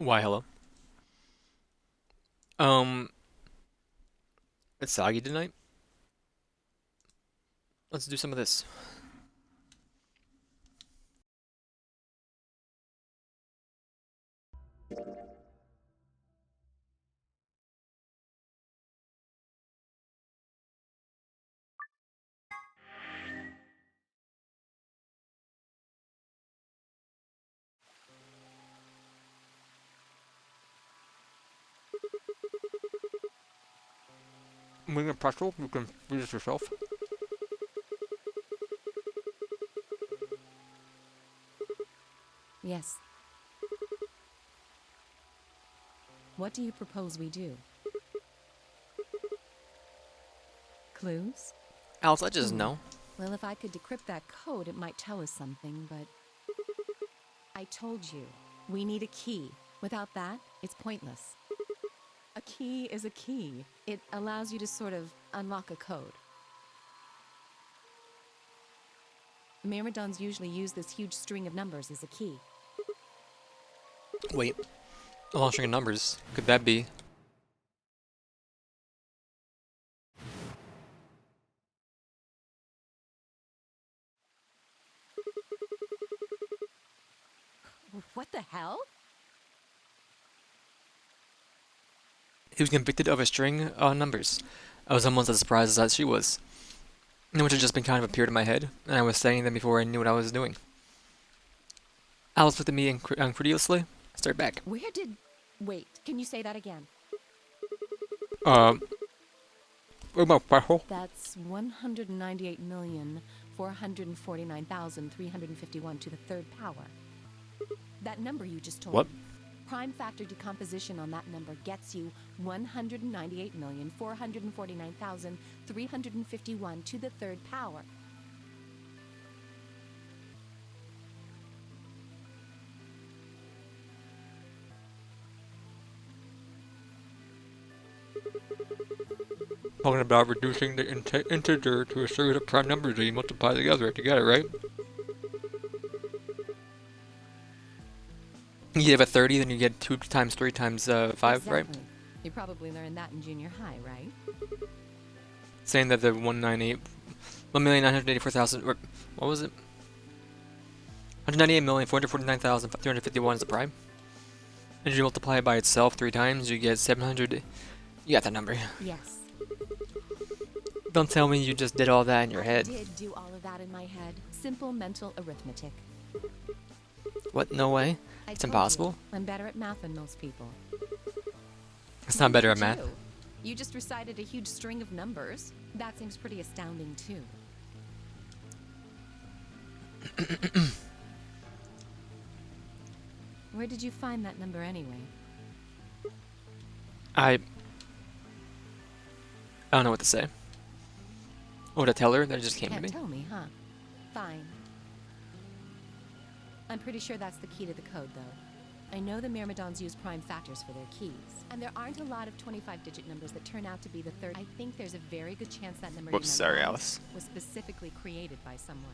Why, hello. Um, it's soggy tonight. Let's do some of this. Moving a pretzel, you can do this yourself. Yes. What do you propose we do? Clues? Alice, I just know. Well, if I could decrypt that code, it might tell us something, but I told you, we need a key. Without that, it's pointless. A key is a key. It allows you to sort of unlock a code. Myrmidons usually use this huge string of numbers as a key. Wait, a long string of numbers. Could that be? What the hell? He was convicted of a string of numbers. I was almost as surprised as she was. Which had just been kind of appeared in my head, and I was saying them before I knew what I was doing. Alice looked at me incredulously. I stared back. Where did... Wait, can you say that again? Uh, what about pretzel? That's 198,449,351 to the third power. That number you just told What? me. Prime factor decomposition on that number gets you 198,449,351 to the third power. Talking about reducing the integer to a series of prime numbers that you multiply together to get it, right? You have a 30, then you get 2 times 3 times 5, right? Exactly. You probably learned that in junior high, right? Saying that the 1,984,000, or what was it? 198,449,351 is the prime. And you multiply it by itself 3 times, you get 700. You got that number. Yes. Don't tell me you just did all that in your head. I did do all of that in my head. Simple mental arithmetic. What? No way. I It's told impossible. you, I'm better at math than most people. It's not better at Look math. you. You just recited a huge string of numbers. That seems pretty astounding, too. Where did you find that number anyway? I don't know what to say. What to tell her that it just came to Can't me? tell me, huh? Fine. I'm pretty sure that's the key to the code, though. I know the Myrmidons use prime factors for their keys, and there aren't a lot of 25-digit numbers that turn out to be the third. I think there's a very good chance that number Whoops, you sorry, memorized Alice. was specifically created by someone.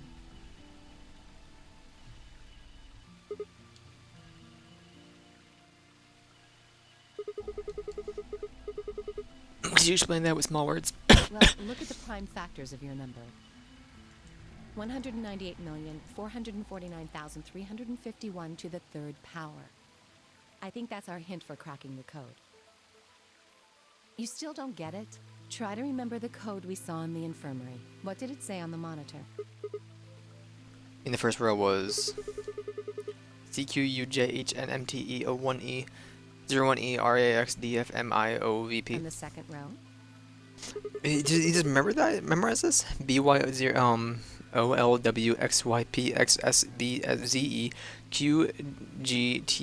Could you explain that with small words? Well, look at the prime factors of your number. 198,449,351 to the third power. I think that's our hint for cracking the code. You still don't get it? Try to remember the code we saw in the infirmary. What did it say on the monitor? In the first row was CQUJHNMTE01E 01E RAXDFMIOVP. And the second row? You just remember that? Memorize this? BY0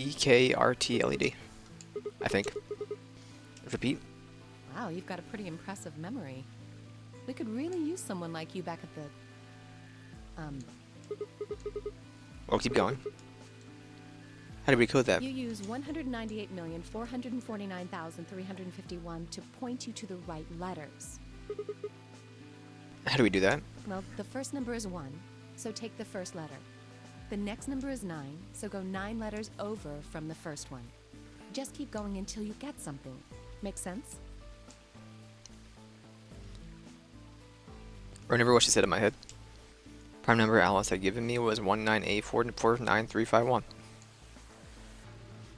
OLWXYPXSBZEQGTKRTLED. I think. Repeat. Wow, you've got a pretty impressive memory. We could really use someone like you back at the... Well, keep going. How do we code that? You use 198,449,351 to point you to the right letters. How do we do that? Well, the first number is 1, so take the first letter. The next number is 9, so go 9 letters over from the first one. Just keep going until you get something. Make sense? Remember what she said in my head. Prime number Alice had given me was 198449351.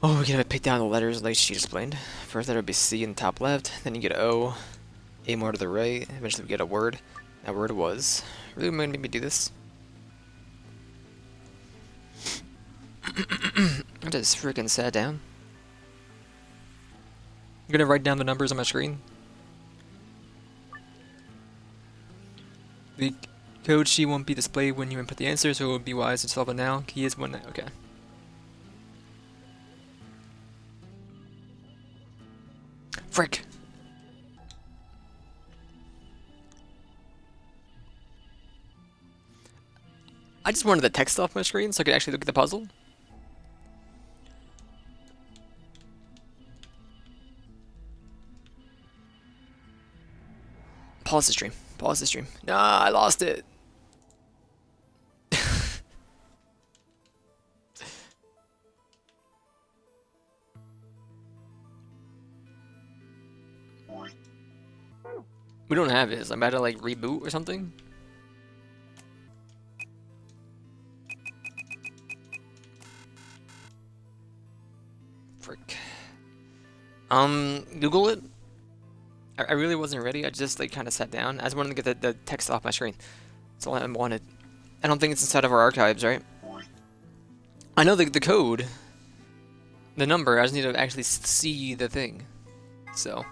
Oh, we gotta pick down the letters like she explained. First letter would be C in the top left, then you get O, A more to the right, eventually we get a word. That word was... Really gonna make me do this? I just freaking sat down. I'm gonna write down the numbers on my screen. The code sheet won't be displayed when you input the answer, so it would be wise to solve it now. Key is 1. Okay. Frick! I just wanted the text off my screen so I could actually look at the puzzle. Pause the stream. Pause the stream. Nah, I lost it. We don't have it. So I'm about to like reboot or something. Frick. Google it. I really wasn't ready. I just like kind of sat down. I just wanted to get the text off my screen. That's all I wanted. I don't think it's inside of our archives, right? I know the code, the number. I just need to actually see the thing. So.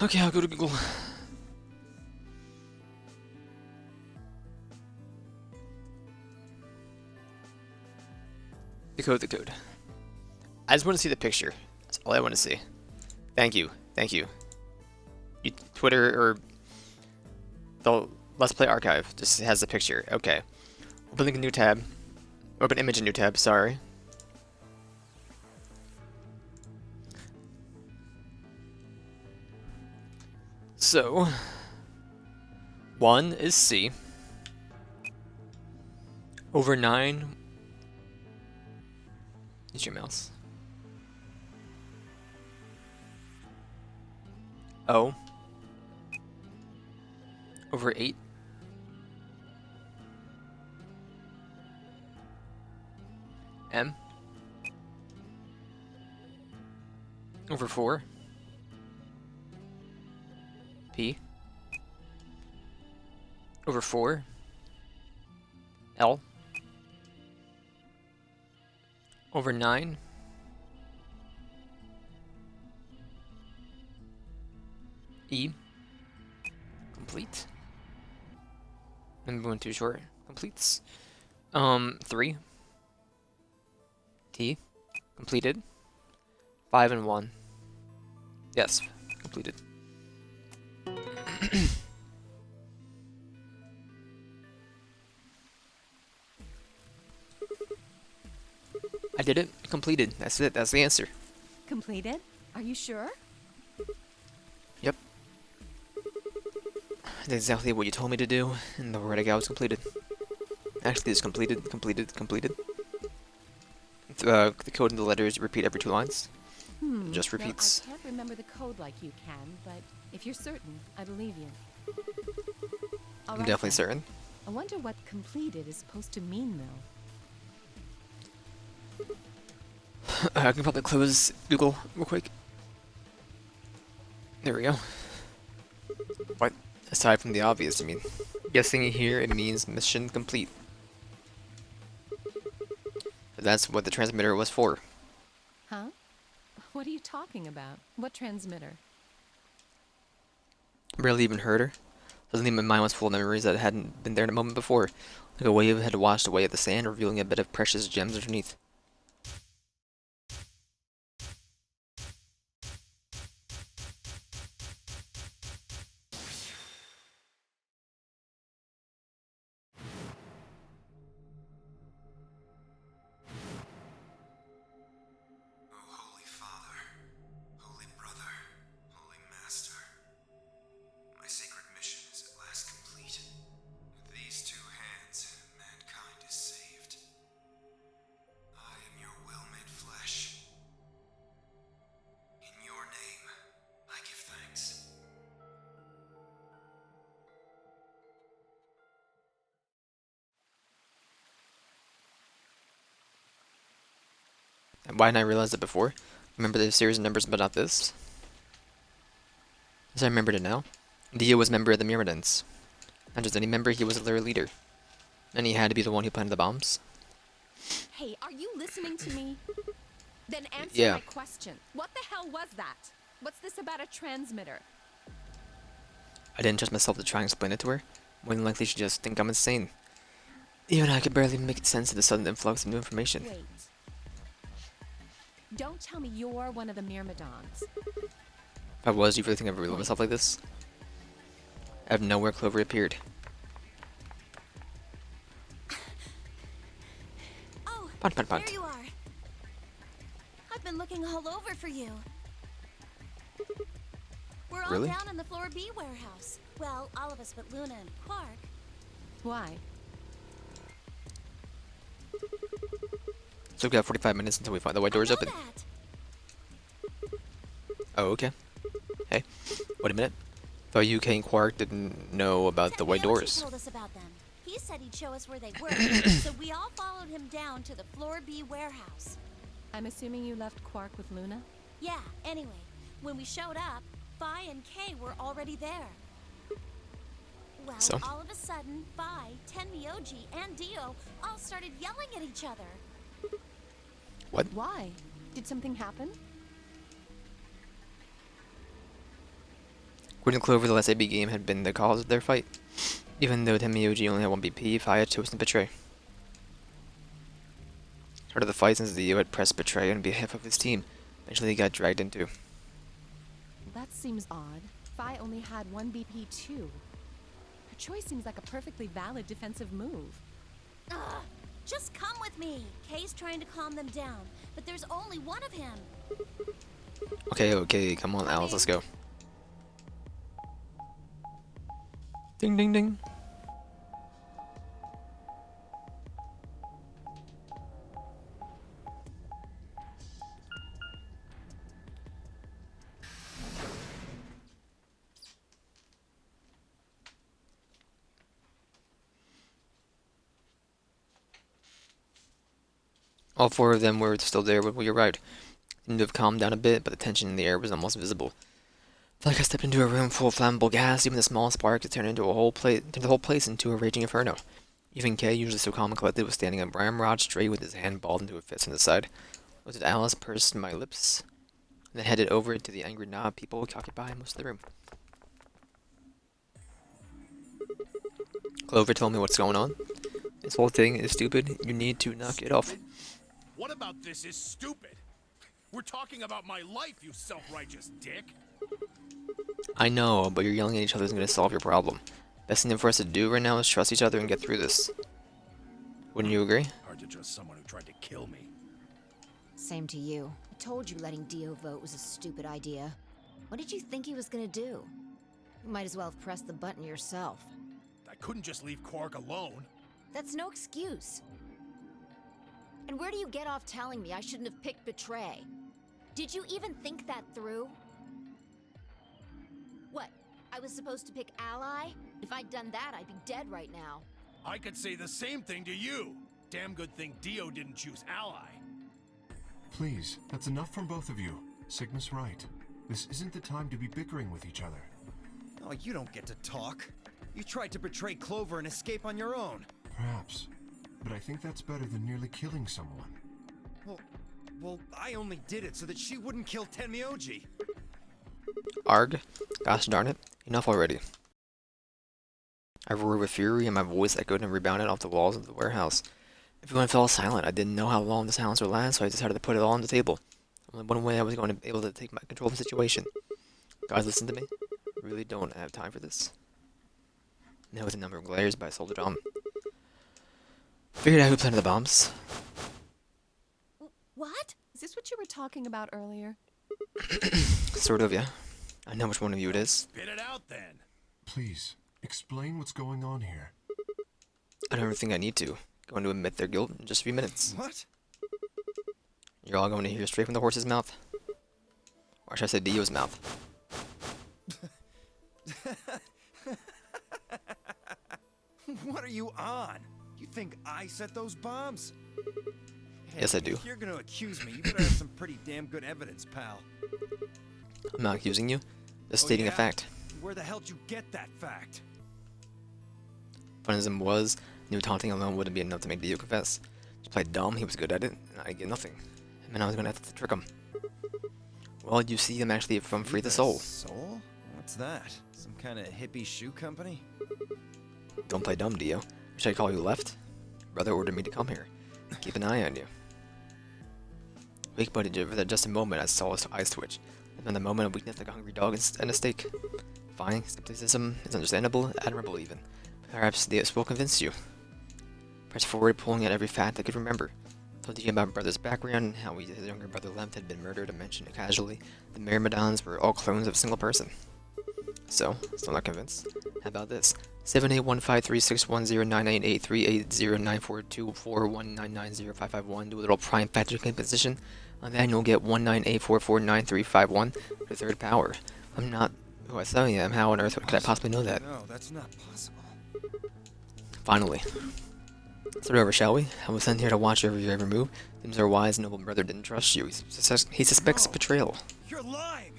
Okay, I'll go to Google. The code. I just want to see the picture. That's all I want to see. Thank you. Twitter or the Let's Play archive just has the picture. Okay. Open link a new tab. Open image in new tab, sorry. So, 1 is C. Over 9. Use your mouse. O. Over 8. M. Over 4. P. Over 4. L. Over 9. E. Complete. I'm going too short. Completes. 3. T. Completed. 5 and 1. Yes, completed. I did it. Completed. That's it. That's the answer. Completed? Are you sure? Yep. That's exactly what you told me to do, and the word I got was completed. Actually, it's completed. The code and the letters repeat every 2 lines. It just repeats. Well, I can't remember the code like you can, but if you're certain, I believe you. All I'm right, definitely then. certain. I wonder what completed is supposed to mean, though. I can probably close Google real quick. There we go. What? Aside from the obvious, I mean, guessing here it means mission complete. That's what the transmitter was for. Huh? What are you talking about? What transmitter? Barely even heard her. Suddenly my mind was full of memories that hadn't been there in a moment before. Like a wave had washed away at the sand, revealing a bed of precious gems underneath. Holy Father, Holy Brother, Holy Master, my sacred Why didn't I realize it before? Remember the series of numbers, but not this? As I remembered it now, Dio was a member of the Myrmidons. Not just any member, he was their leader. And he had to be the one who planted the bombs. Hey, are you listening to me? Then answer Yeah. my question. What the hell was that? What's this about a transmitter? I didn't trust myself to try and explain it to her. More than likely she'd just think I'm insane. Even I could barely make sense of the sudden influx of new information. Wait. Don't tell me you're one of the Myrmidons. If I was, do you really think I'd reveal myself like this? Out of nowhere, Clover appeared. Oh, Punt, punt, punt. there you are. I've been looking all over for you. We're all Really? down in the Floor B warehouse. Well, all of us but Luna and Quark. Why? So we've got 45 minutes until we find the white doors I know open. that. Oh, okay. Hey, wait a minute. Thought UK and Quark didn't know about the white Tenryuchi doors. told us about them. He said he'd show us where they were, so we all followed him down to the Floor B warehouse. I'm assuming you left Quark with Luna? Yeah, anyway, when we showed up, Phi and Kay were already there. Well, So? all of a sudden, Phi, Tenmyoji, and Dio all started yelling at each other. What? Why? Did something happen? According to Clover, the last AB game had been the cause of their fight. Even though Tenmyoji only had one BP, Phi had chosen to betray. Part of the fight, since Dio had pressed betray on behalf of his team, eventually he got dragged into. That seems odd. Phi only had one BP too. Her choice seems like a perfectly valid defensive move. Ugh, just come with me. Kay's trying to calm them down, but there's only one of him. Okay, okay, come on, Alice, let's go. Ding, ding, ding. All four of them were still there when we arrived. Seemed to have calmed down a bit, but the tension in the air was almost visible. Felt like I stepped into a room full of flammable gas. Even the smallest spark could turn the whole place into a raging inferno. Even Kay, usually so calm and collected, was standing up ramrod straight with his hand balled into a fist on the side. Looked at Alice, pursed my lips, and then headed over to the angry knob of people occupying most of the room. Clover told me what's going on. This whole thing is stupid. You need to knock it off. What about this is stupid? We're talking about my life, you self-righteous dick. I know, but you're yelling at each other isn't going to solve your problem. Best thing for us to do right now is trust each other and get through this. Wouldn't you agree? Hard to trust someone who tried to kill me. Same to you. I told you letting Dio vote was a stupid idea. What did you think he was gonna do? You might as well have pressed the button yourself. I couldn't just leave Quark alone. That's no excuse. And where do you get off telling me I shouldn't have picked Betray? Did you even think that through? What? I was supposed to pick Ally? If I'd done that, I'd be dead right now. I could say the same thing to you. Damn good thing Dio didn't choose Ally. Please, that's enough from both of you. Sigma's right. This isn't the time to be bickering with each other. Oh, you don't get to talk. You tried to betray Clover and escape on your own. Perhaps. But I think that's better than nearly killing someone. Well, I only did it so that she wouldn't kill Tenmyoji. Arg. Gosh darn it. Enough already. I roared with fury and my voice echoed and rebounded off the walls of the warehouse. Everyone fell silent. I didn't know how long the silence would last, so I decided to put it all on the table. Only one way I was going to be able to take my control of the situation. Guys, listen to me. I really don't have time for this. Now with a number of glares, but I soldiered on. Figured out who planted the bombs. What? Is this what you were talking about earlier? Sort of, yeah. I know which one of you it is. Spit it out then. Please, explain what's going on here. I don't even think I need to. Going to admit their guilt in just a few minutes. What? You're all going to hear straight from the horse's mouth. Or should I say Dio's mouth? What are you on? You think I set those bombs? Yes, I do. If you're gonna accuse me, you better have some pretty damn good evidence, pal. I'm not accusing you, just Oh, stating a yeah? fact. Where the hell'd you get that fact? Funism was, knew taunting alone wouldn't be enough to make Dio confess. He played dumb, he was good at it, and I get nothing. And then I was gonna have to trick him. Well, you see, I'm actually from Free the Soul. Soul? What's that? Some kind of hippie shoe company? Don't play dumb, Dio. Should I call you left? Brother ordered me to come here. Keep an eye on you. Weak buddy, for just a moment I saw his eyes twitch. And then the moment of weakness like a hungry dog and a steak. Fine, skepticism is understandable, admirable even. Perhaps this will convince you. Pressed forward, pulling at every fact I could remember. Told you about brother's background and how his younger brother Lemp had been murdered and mentioned it casually. The Myrmidons were all clones of a single person. So, still not convinced? How about this? 781536109838094241990551. Do a little prime factor composition. On that, you'll get 1984499351 the third power. I'm not who I say I am. How on earth could I possibly know that? No, that's not possible. Finally. Start over, shall we? I was sent here to watch over your every move. Seems our wise, noble brother didn't trust you. He suspects No. betrayal. You're lying!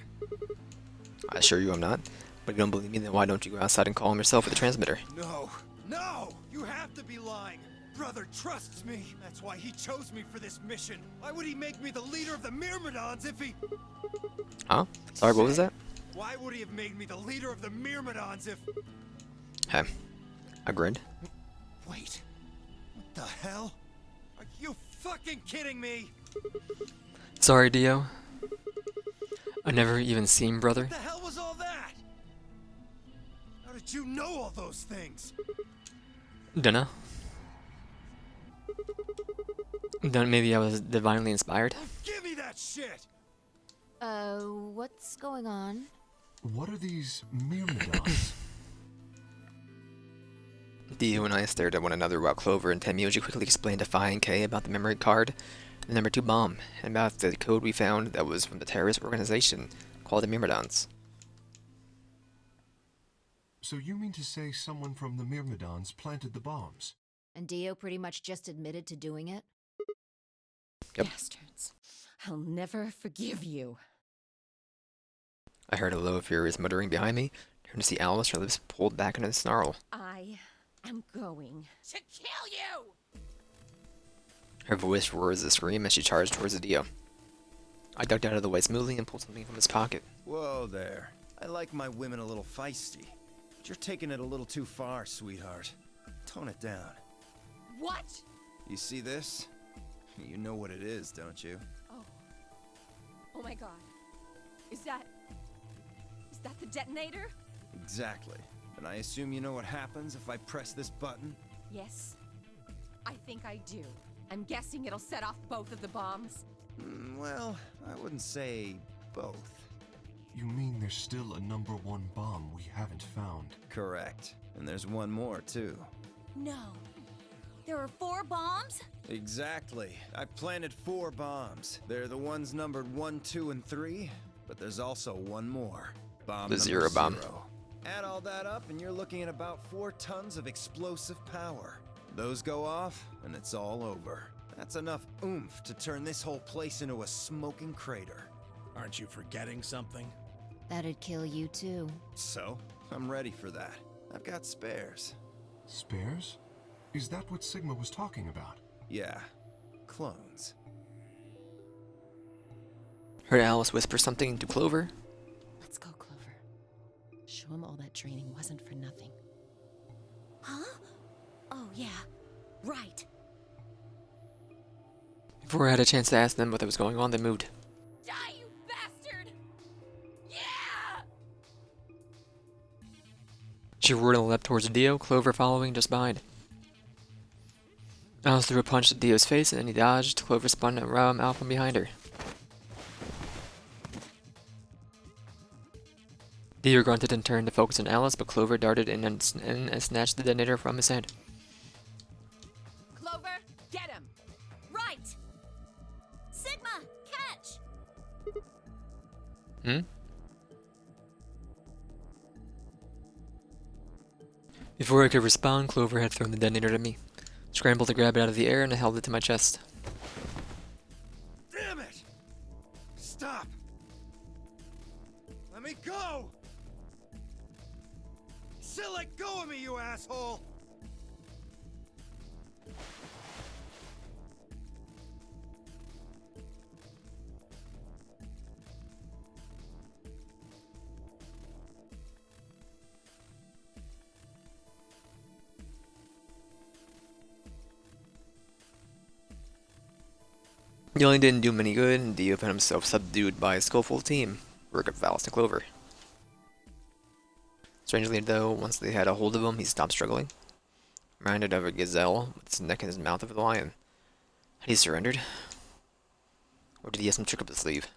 I assure you I'm not. But if you don't believe me, then why don't you go outside and call him yourself with the transmitter? No! No! You have to be lying! Brother trusts me! That's why he chose me for this mission! Why would he make me the leader of the Myrmidons if he... Huh? Sorry, what was that? Why would he have made me the leader of the Myrmidons if... Hey. Agreed. Wait. What the hell? Are you fucking kidding me? Sorry, Dio. I never even seen brother. What the hell was all that? How did you know all those things? Dunno. Don't maybe I was divinely inspired. Give me that shit! What's going on? What are these Myrmidons? Dio and I stared at one another while Clover and Tenmyoji quickly explained to Phi and K about the memory card, the number 2 bomb, and about the code we found that was from the terrorist organization called the Myrmidons. So you mean to say someone from the Myrmidons planted the bombs? And Dio pretty much just admitted to doing it? Yep. Bastards. I'll never forgive you. I heard a low, furious muttering behind me, turned to see Alice, her lips pulled back in a snarl. I am going to kill you! Her voice roared as a scream as she charged towards the Dio. I ducked out of the way smoothly and pulled something from his pocket. Whoa there. I like my women a little feisty. But you're taking it a little too far, sweetheart. Tone it down. What? You see this? You know what it is, don't you? Oh. Oh my god. Is that the detonator? Exactly. And I assume you know what happens if I press this button? Yes. I think I do. I'm guessing it'll set off both of the bombs. Well, I wouldn't say both. You mean there's still a number 1 bomb we haven't found? Correct. And there's one more, too. No. There are 4 bombs? Exactly. I planted 4 bombs. They're the ones numbered 1, 2, and 3, but there's also one more. Bomb The number zero bomb. 0. Add all that up and you're looking at about 4 tons of explosive power. Those go off and it's all over. That's enough oomph to turn this whole place into a smoking crater. Aren't you forgetting something? That'd kill you too. So, I'm ready for that. I've got spares. Spares? Is that what Sigma was talking about? Yeah, clones. Heard Alice whisper something to Clover. Let's go, Clover. Show him all that training wasn't for nothing. Huh? Oh, yeah. Right. Before I had a chance to ask them what was going on, they moved. Die, you bastard! Yeah! She roared and leapt towards Dio, Clover following just behind. Alice threw a punch at Dio's face, and then he dodged. Clover spun around out from behind her. Dio grunted and turned to focus on Alice, but Clover darted in and snatched the detonator from his hand. Clover, get him! Right! Sigma, catch! Hmm? Before I could respond, Clover had thrown the detonator to me. Scrambled to grab it out of the air and I held it to my chest. Let me go! Still let go of me, you asshole! He only didn't do him any good, and Dio found himself subdued by a skillful team, work of Valis and Clover. Strangely though, once they had a hold of him, he stopped struggling. Reminded of a gazelle with his neck in his mouth of a lion. Had he surrendered? Or did he have some trick up his sleeve?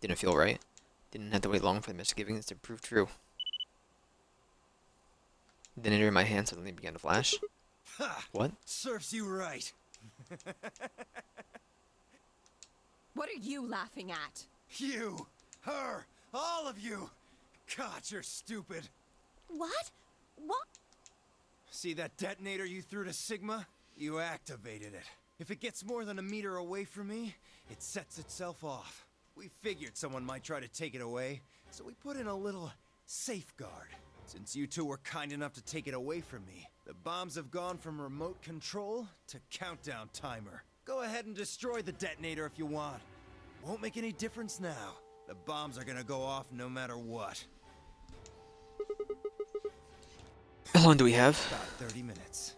Didn't feel right. Didn't have to wait long for the misgivings to prove true. The detonator in my hand suddenly began to flash. Ha! What? Serves you right. What are you laughing at? You, her, all of you. God, you're stupid. What? What? See that detonator you threw to Sigma? You activated it. If it gets more than a meter away from me, it sets itself off. We figured someone might try to take it away, so we put in a little safeguard. Since you two were kind enough to take it away from me, the bombs have gone from remote control to countdown timer. Go ahead and destroy the detonator if you want. Won't make any difference now. The bombs are gonna go off no matter what. How long do we have? About 30 minutes.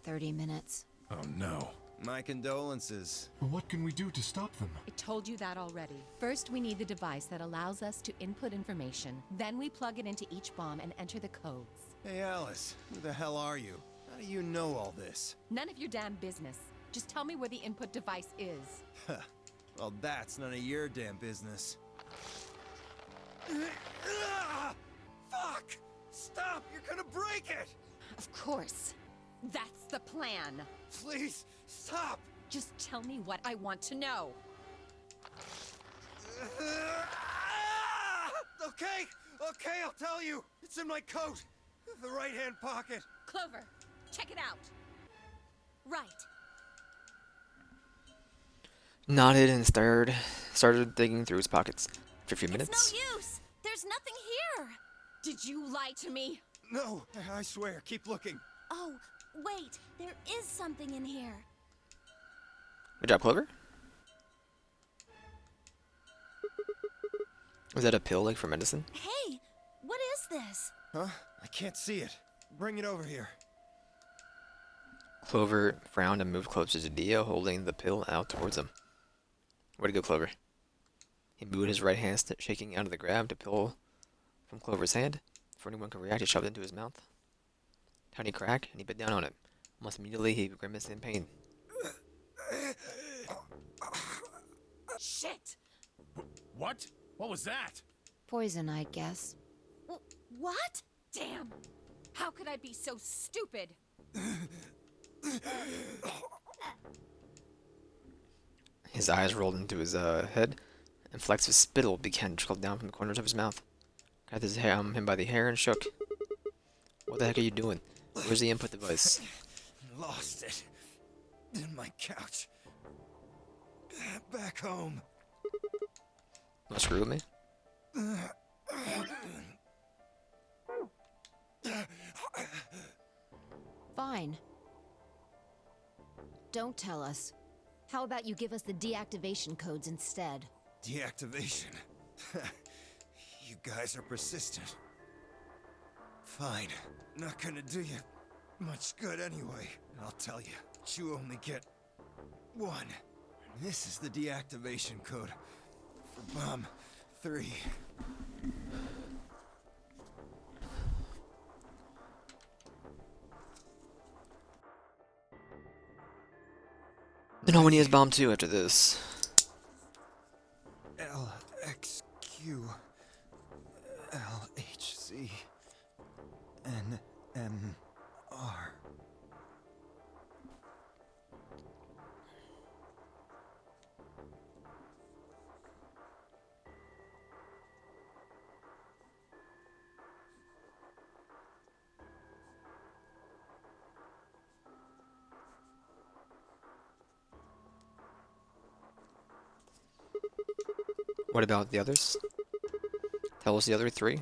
30 minutes. Oh no. My condolences. But what can we do to stop them? I told you that already. First, we need the device that allows us to input information. Then we plug it into each bomb and enter the codes. Hey Alice, who the hell are you? How do you know all this? None of your damn business. Just tell me where the input device is. Huh. Well, that's none of your damn business. Fuck! Stop! You're gonna break it! Of course. That's the plan. Please, stop! Just tell me what I want to know. Okay, okay, I'll tell you. It's in my coat. The right-hand pocket. Clover, check it out. Right. Nodded and started digging through his pockets. For a few It's minutes. no use. There's nothing here. Did you lie to me? No, I swear, keep looking. Oh, wait. There is something in here. Good job, Clover. Was that a pill, like for medicine? Hey, what is this? Huh? I can't see it. Bring it over here. Clover frowned and moved closer to Dio, holding the pill out towards him. Way to go, Clover. He moved his right hand, shaking out of the grab to pill from Clover's hand. Before anyone could react, he shoved it into his mouth. Tiny crack, and he bit down on it. Almost immediately, he grimaced in pain. Shit! What? What was that? Poison, I guess. What? Damn! How could I be so stupid? His eyes rolled into his head, and flecks of spittle began to trickle down from the corners of his mouth. Grabbed him by the hair and shook. What the heck are you doing? Where's the input device? Lost it. In my couch. Back home. Don't screw with me? Fine. Don't tell us. How about you give us the deactivation codes instead? Deactivation. You guys are persistent. Fine. Not gonna do you much good anyway. I'll tell you, but you only get one. This is the deactivation code for Bomb 3. You know when he has bomb 2 after this. LXQ LHC NMR. What about the others? Tell us the other three.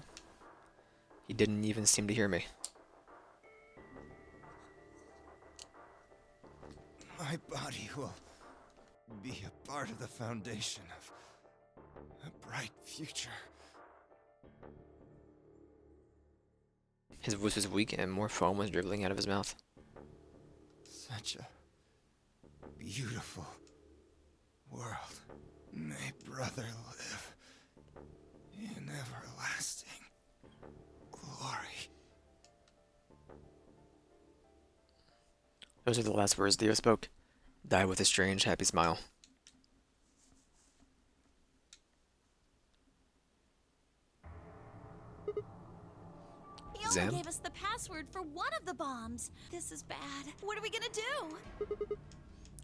He didn't even seem to hear me. My body will be a part of the foundation of a bright future. His voice was weak and more foam was dribbling out of his mouth. Such a beautiful world. May brother live in everlasting glory. Those are the last words Dio spoke. Died with a strange, happy smile. He only Zam? gave us the password for one of the bombs. This is bad. What are we gonna do?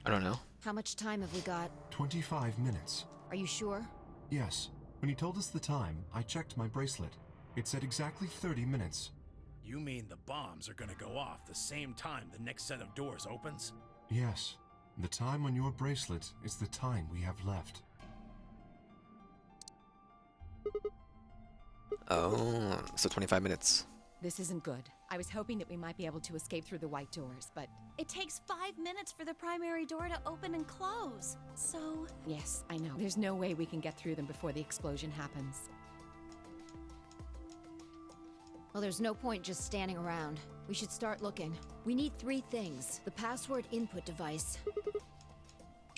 I don't know. How much time have we got? 25 minutes. Are you sure? Yes. When he told us the time, I checked my bracelet. It said exactly 30 minutes. You mean the bombs are gonna go off the same time the next set of doors opens? Yes. The time on your bracelet is the time we have left. Oh, so 25 minutes. This isn't good. I was hoping that we might be able to escape through the white doors, but It takes 5 minutes for the primary door to open and close. So, yes, I know. There's no way we can get through them before the explosion happens. Well, there's no point just standing around. We should start looking. We need 3 things. The password input device.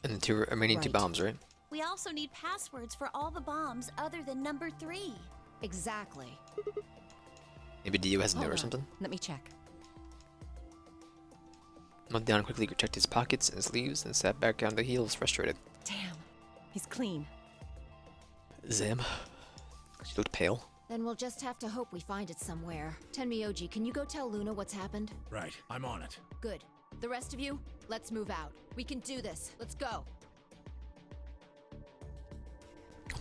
And the remaining two Right. bombs, right? we also need passwords for all the bombs other than number 3. Exactly. Maybe Dio has a note Hold or on. something? Let me check. Meltdown quickly checked his pockets and his sleeves and sat back on the heels, frustrated. Damn. He's clean. Zam? She looked pale. Then we'll just have to hope we find it somewhere. Tenmyoji, can you go tell Luna what's happened? Right, I'm on it. Good. The rest of you, let's move out. We can do this. Let's go.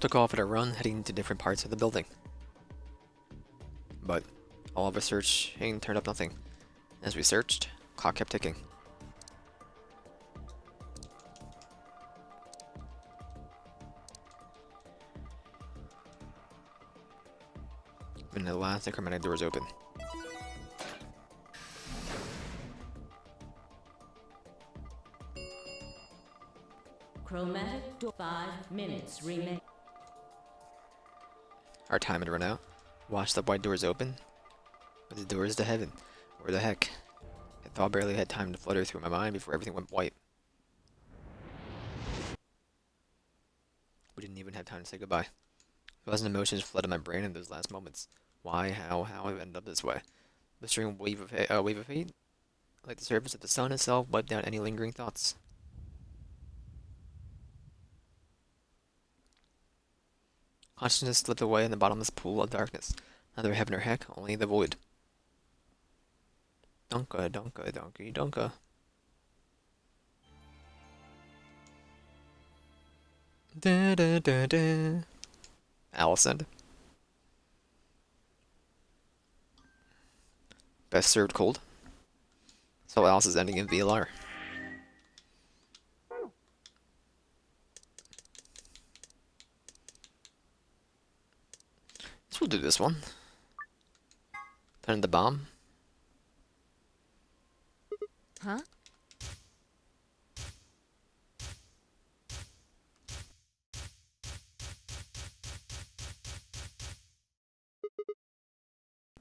Took off at a run, heading to different parts of the building. But all of our searching turned up nothing. As we searched, clock kept ticking. And at last, the chromatic doors open. Chromatic door 5 minutes remain. Our time had run out. Watched the white doors open. But the doors to heaven. Where the heck? I thought barely had time to flutter through my mind before everything went white. We didn't even have time to say goodbye. A thousand emotions flooded my brain in those last moments. Why, how it ended up this way. The string wave of fate, like the surface of the sun itself, wiped out any lingering thoughts. Consciousness slipped away in the bottomless pool of darkness. Neither heaven or heck, only the void. Donka, donka, donkey, donka. Da da da da. Allison. Best served cold. So Alice is ending in VLR. So we'll do this one. Turn the bomb. Huh?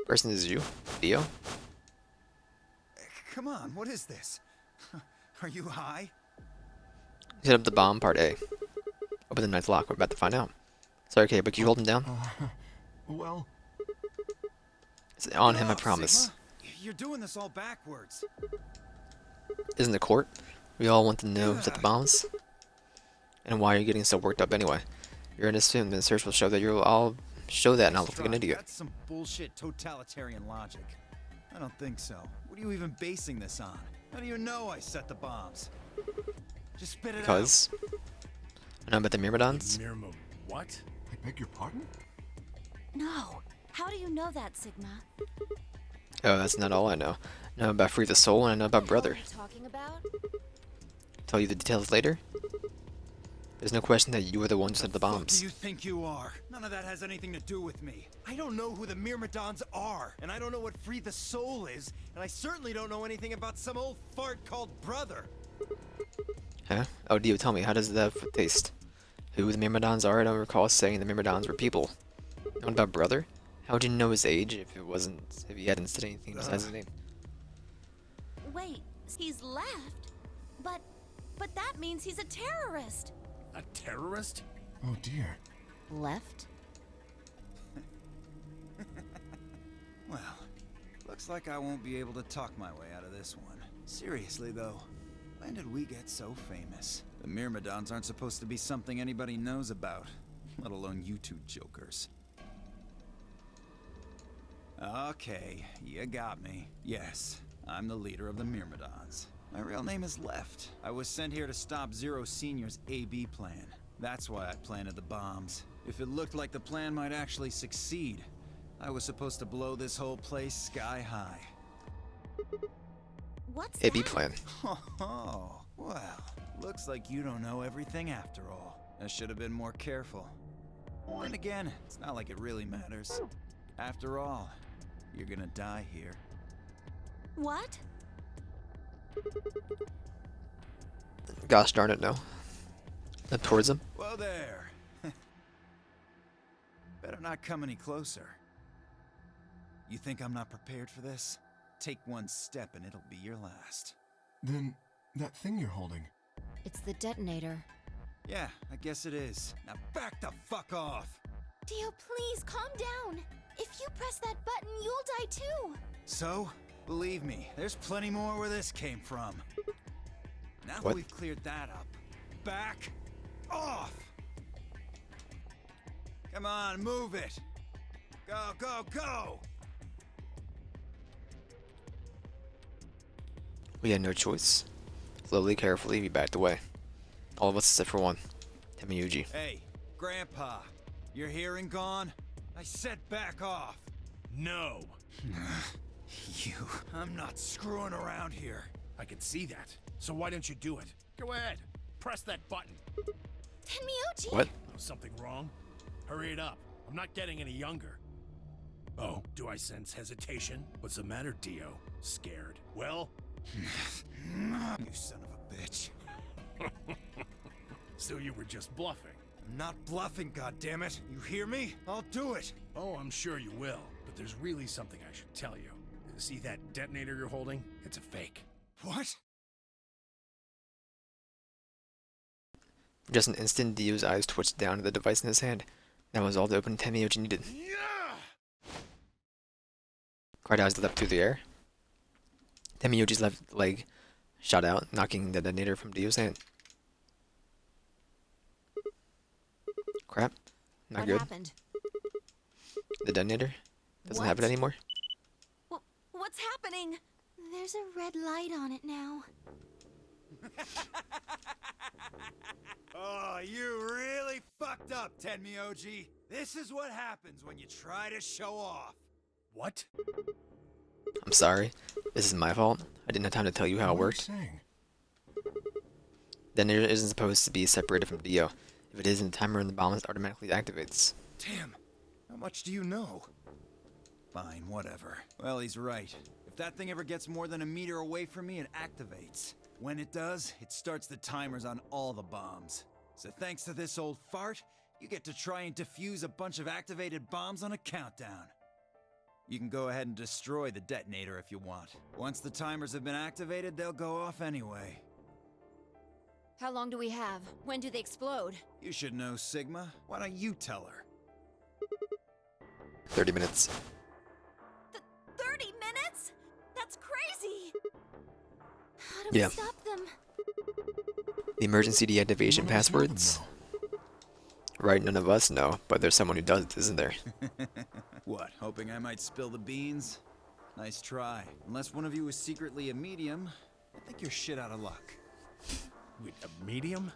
Person is you, Dio. Come on, what is this? Are you high? Hit up the bomb, part A. Open the ninth lock, we're about to find out. Sorry, okay, but can you hold him down? Well, It's on him, I Get off, promise. Sigma. You're doing this all backwards. Isn't the court? We all want to know who set the bombs. And why are you getting so worked up anyway? You're innocent, and the search will show that I'll show that and I'll look like an idiot. That's some bullshit totalitarian logic. I don't think so. What are you even basing this on? How do you know I set the bombs? Just spit it Because I know about the Myrmidons. Mirmo, what? I beg your pardon? No. How do you know that, Sigma? Oh, that's not all I know. I know about Free the Soul and I know about What the hell Brother. are you talking about? Tell you the details later. There's no question that you were the one who set the What bombs. do you think you are? None of that has anything to do with me. I don't know who the Myrmidons are, and I don't know what Free the Soul is, and I certainly don't know anything about some old fart called Brother. Huh? Oh, Dio, tell me, how does that taste? Who the Myrmidons are? I don't recall saying the Myrmidons were people. And what about Brother? How would you know his age if he hadn't said anything besides his name? Wait, he's left? But that means he's a terrorist. A terrorist? Oh dear. Left? Well, looks like I won't be able to talk my way out of this one. Seriously though, when did we get so famous? The Myrmidons aren't supposed to be something anybody knows about, let alone you two jokers. Okay, you got me. Yes, I'm the leader of the Myrmidons. My real name is Left. I was sent here to stop Zero Senior's AB plan. That's why I planted the bombs. If it looked like the plan might actually succeed, I was supposed to blow this whole place sky high. What's AB that? plan. Oh, well, looks like you don't know everything after all. I should have been more careful. And again, it's not like it really matters. After all, you're gonna die here. What? Gosh darn it, no. Up towards him. Whoa there. Better not come any closer. You think I'm not prepared for this? Take one step and it'll be your last. Then, that thing you're holding. It's the detonator. Yeah, I guess it is. Now back the fuck off! Dio, please calm down. If you press that button, you'll die too. So, believe me, there's plenty more where this came from. Now that What? we've cleared that up, back off! Come on, move it! Go, go, go! We had no choice. Slowly, carefully, we backed away. All of us except for one. Temiyuji. Hey, Grandpa, your hearing gone? I said back off! No. You, I'm not screwing around here. I can see that. So why don't you do it? Go ahead. Press that button. Tenmyuji! What? Oh, something wrong? Hurry it up. I'm not getting any younger. Oh, do I sense hesitation? What's the matter, Dio? Scared? Well? You son of a bitch. So you were just bluffing. I'm not bluffing, goddammit. You hear me? I'll do it. Oh, I'm sure you will. But there's really something I should tell you. See that detonator you're holding? It's a fake. What? Just an instant, Dio's eyes twitched down to the device in his hand. That was all the open Temiyuji needed. Cried eyes lit up through the air. Temiyuji's left leg shot out, knocking the detonator from Dio's hand. Crap. Not What good. happened? The detonator doesn't have it What? anymore. What's happening? There's a red light on it now. Oh, you really fucked up, Tenmyoji. This is what happens when you try to show off. What? I'm sorry. This is my fault. I didn't have time to tell you how it What are you worked. saying? Detonator isn't supposed to be separated from Dio. If it isn't, the timer in the bomb automatically activates. Damn, how much do you know? Fine, whatever. Well, he's right. If that thing ever gets more than a meter away from me, it activates. When it does, it starts the timers on all the bombs. So thanks to this old fart, you get to try and defuse a bunch of activated bombs on a countdown. You can go ahead and destroy the detonator if you want. Once the timers have been activated, they'll go off anyway. How long do we have? When do they explode? You should know, Sigma. Why don't you tell her? 30 minutes. 30 minutes? That's crazy! How do we Yeah. stop them? The emergency deactivation None of us know them, passwords? though. Right, none of us know, but there's someone who does, isn't there? What, hoping I might spill the beans? Nice try. Unless one of you is secretly a medium, I think you're shit out of luck. Wait, a medium?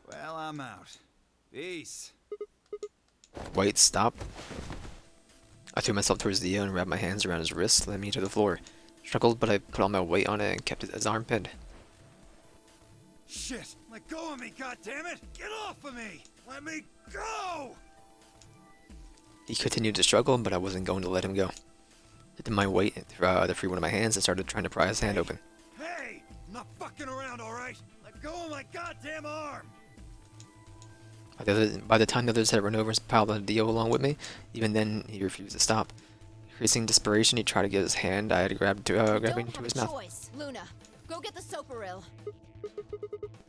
Well, I'm out. Peace. Wait, stop. I threw myself towards Dio and wrapped my hands around his wrist, slamming me to the floor. Struggled, but I put all my weight on it and kept his arm pinned. Shit! Let go of me, goddammit! Get off of me! Let me go! He continued to struggle, but I wasn't going to let him go. Lifted my weight to free one of my hands and started trying to pry his hand open. Hey! I'm not fucking around, alright? Let go of my goddamn arm! By the time the others had run over and piled on Dio along with me, even then he refused to stop. Increasing desperation, he tried to get his hand I had grabbing into his mouth. Choice. Luna, go get the Soparil.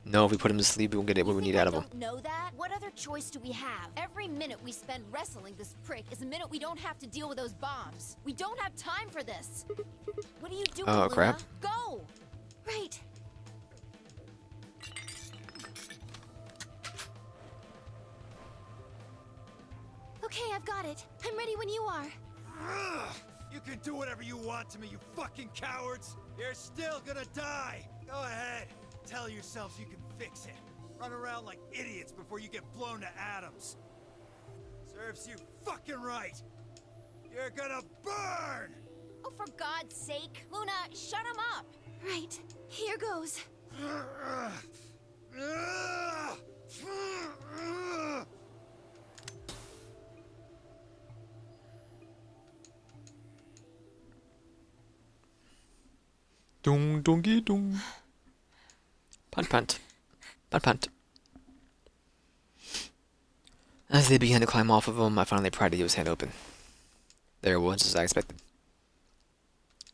No, if we put him to sleep, we won't get what we need out of him. Don't know that? What other choice do we have? Every minute we spend wrestling this prick is a minute we don't have to deal with those bombs. We don't have time for this. What are you doing, Oh, Luna? crap. Go! Right. Okay, I've got it. I'm ready when you are. Ugh! You can do whatever you want to me, you fucking cowards! You're still gonna die! Go ahead! Tell yourselves you can fix it. Run around like idiots before you get blown to atoms. Serves you fucking right! You're gonna burn! Oh, for God's sake. Luna, shut him up. Right. Here goes. Dung dungy dung. Punt punt. Punt punt. As they began to climb off of him, I finally pried Dio's hand open. There it was, as I expected.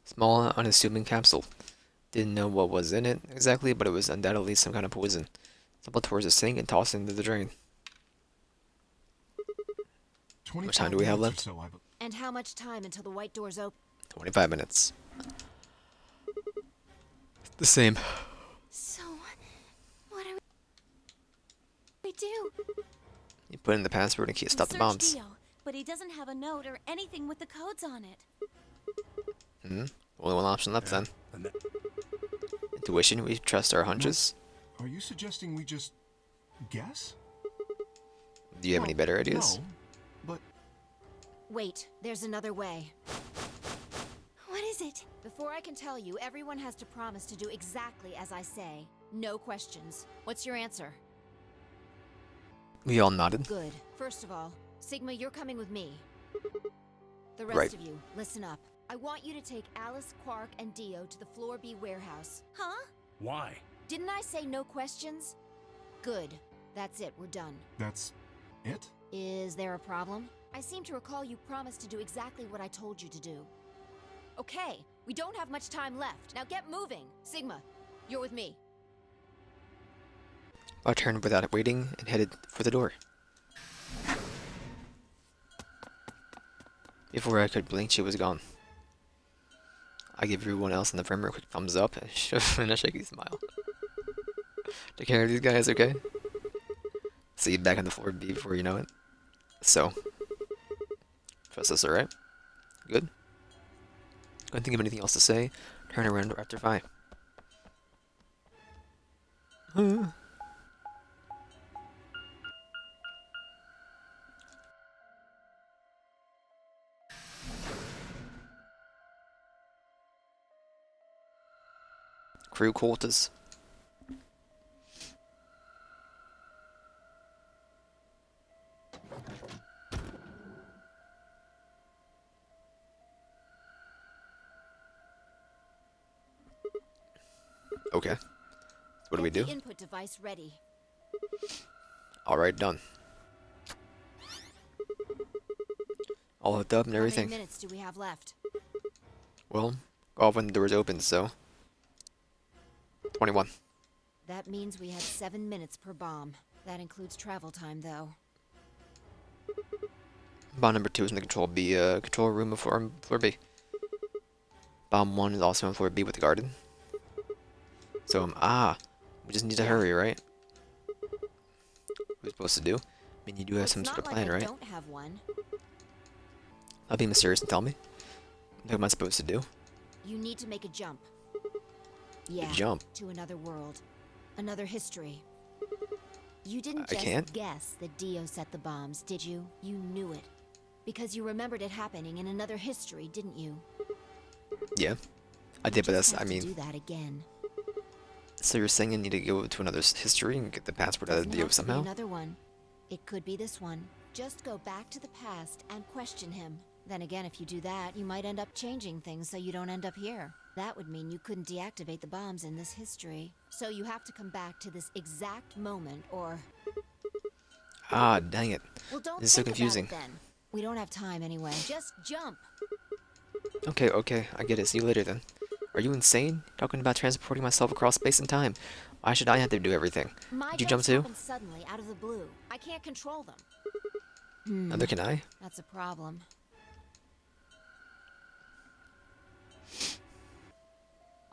Small, unassuming capsule. Didn't know what was in it exactly, but it was undoubtedly some kind of poison. Stumbled towards the sink and tossed it into the drain. How much time do we have left? And how much time until the white doors open? 25 minutes. The same. So, what do we do? You put in the password and stop the Search bombs. Dio, but he doesn't have a note or anything with the codes on it. Only one option left then. And that- Intuition, we trust our hunches. Are you suggesting we just guess? Do you have any better ideas? No, but Wait, there's another way. What is it? Before I can tell you, everyone has to promise to do exactly as I say. No questions. What's your answer? We all nodded. Good. First of all, Sigma, you're coming with me. The Right. rest of you, listen up. I want you to take Alice, Quark, and Dio to the Floor B warehouse. Huh? Why? Didn't I say no questions? Good. That's it, we're done. that's it? Is there a problem? I seem to recall you promised to do exactly what I told you to do. Okay, we don't have much time left. Now get moving. Sigma, you're with me. I turned without waiting and headed for the door. Before I could blink, she was gone. I gave everyone else in the firm a quick thumbs up and a shaky smile. Take care of these guys, okay? See you back on the floor B before you know it. So, trust us, alright? Good? Couldn't think of anything else to say. Turn around after 5. Crew quarters. Okay. What do we Get do? the input device ready. Alright, done. All hooked up and How many everything. minutes do we have left? Well, go off when the doors open, so 21. That means we had 7 minutes per bomb. That includes travel time, though. Bomb number 2 is in the control room of floor B. Bomb 1 is also on floor B with the garden. So, we just need to hurry, right? What are we supposed to do? I mean, you do have It's some not sort of like plan, I right? don't have one. I'll be mysterious and tell me. What am I supposed to do? You need to make a jump. Yeah, jump? to another world. Another history. You didn't I just can't? guess that Dio set the bombs, did you? You knew it. Because you remembered it happening in another history, didn't you? Yeah. I You did, but just that's, have I to mean, do that again. So you're saying I need to go to another history and get the password out of Doesn't Dio have to be somehow? another one. It could be this one. Just go back to the past and question him. Then again, if you do that, you might end up changing things so you don't end up here. That would mean you couldn't deactivate the bombs in this history. So you have to come back to this exact moment, or... Ah, dang it. Well, don't This is so think confusing. about it then. We don't have time anyway. Just jump. Okay, okay, I get it. See you later then. Are you insane? Talking about transporting myself across space and time. Why should I have to do everything? My Did you jump deaths too? happen suddenly, out of the blue. I can't control them. Neither can I. That's a problem.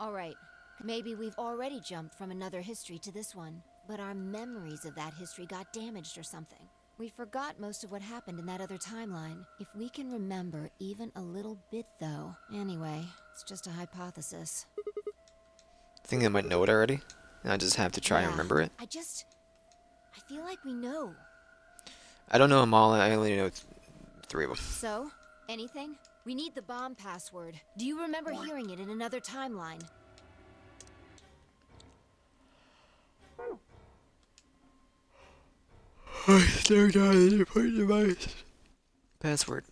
Alright, maybe we've already jumped from another history to this one, but our memories of that history got damaged or something. We forgot most of what happened in that other timeline. If we can remember even a little bit, though. Anyway, it's just a hypothesis. Think I might know it already, and I just have to try and Yeah, remember it. I feel like we know. I don't know them all. I only know 3 of them. So, anything? We need the bomb password. Do you remember hearing it in another timeline? Password.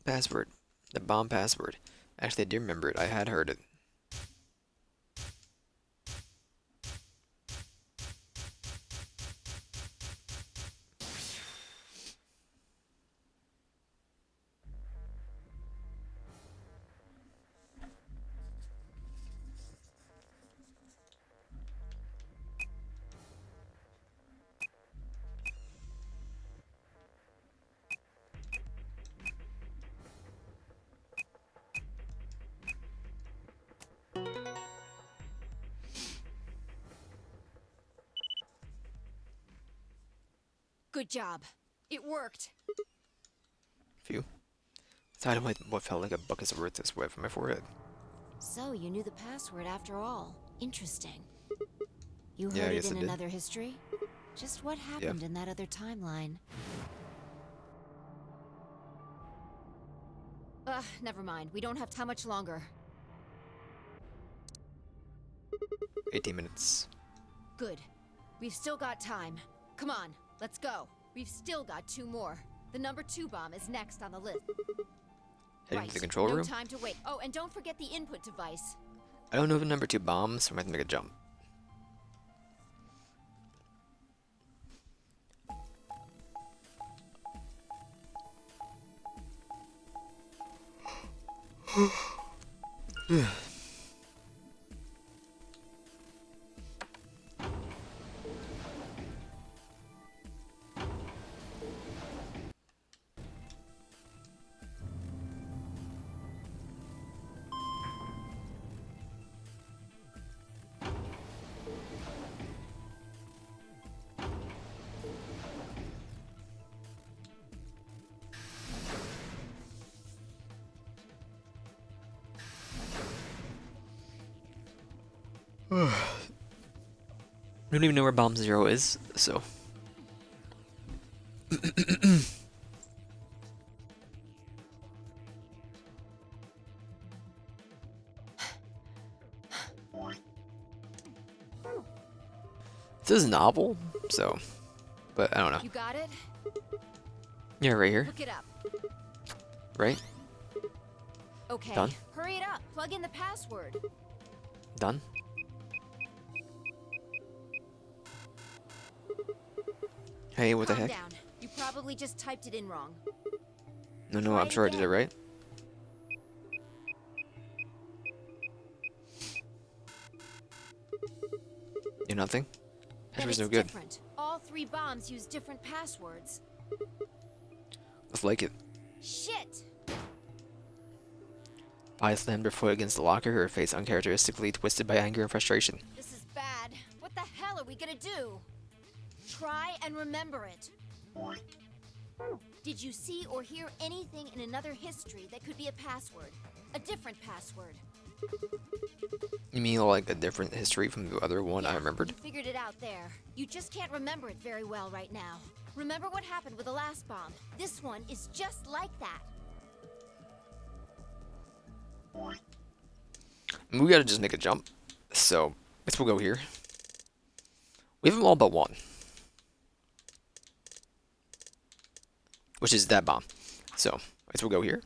Password. The bomb password. Actually, I do remember it. I had heard it. Good job. It worked. Phew. Decided what felt like a bucket of earth this wet from my forehead. So, you knew the password after all. Interesting. You Yeah, I heard it guess I in did. another history? Just what happened in that other timeline? Never mind. We don't have time much longer. 18 minutes. Good. We've still got time. Come on, let's go. We've still got 2 more. The number 2 bomb is next on the list. Heading to the control no room. time to wait. Oh, and don't forget the input device. I don't know the number 2 bomb, so I'm going to have to make a jump. I don't even know where bomb 0 is, so... This is novel, so... But I don't know. You got it? Yeah, right here. Look it up. Right? Okay. Done? Hurry it up. Plug in the password. Done? Hey, what the Calm heck? down. You probably just typed it in wrong. No, no, Try I'm it sure I did it again. right. Do nothing? That Then was it's no good. different. All 3 bombs use different passwords. Let's like it. Shit! I slammed her foot against the locker, her face uncharacteristically twisted by anger and frustration. This is bad. What the hell are we gonna do? Try and remember it. Did you see or hear anything in another history that could be a password? A different password? You mean like a different history from the other one I Yeah, remembered? You figured it out there. You just can't remember it very well right now. Remember what happened with the last bomb? This one is just like that. We gotta just make a jump. So, guess we'll go here. We have them all but one. Which is that bomb. So, I guess we'll go here.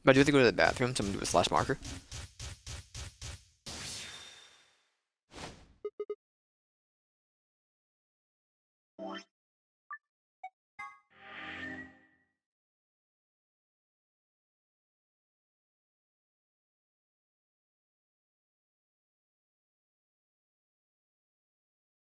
But I do have to go to the bathroom, so I'm gonna do a slash marker.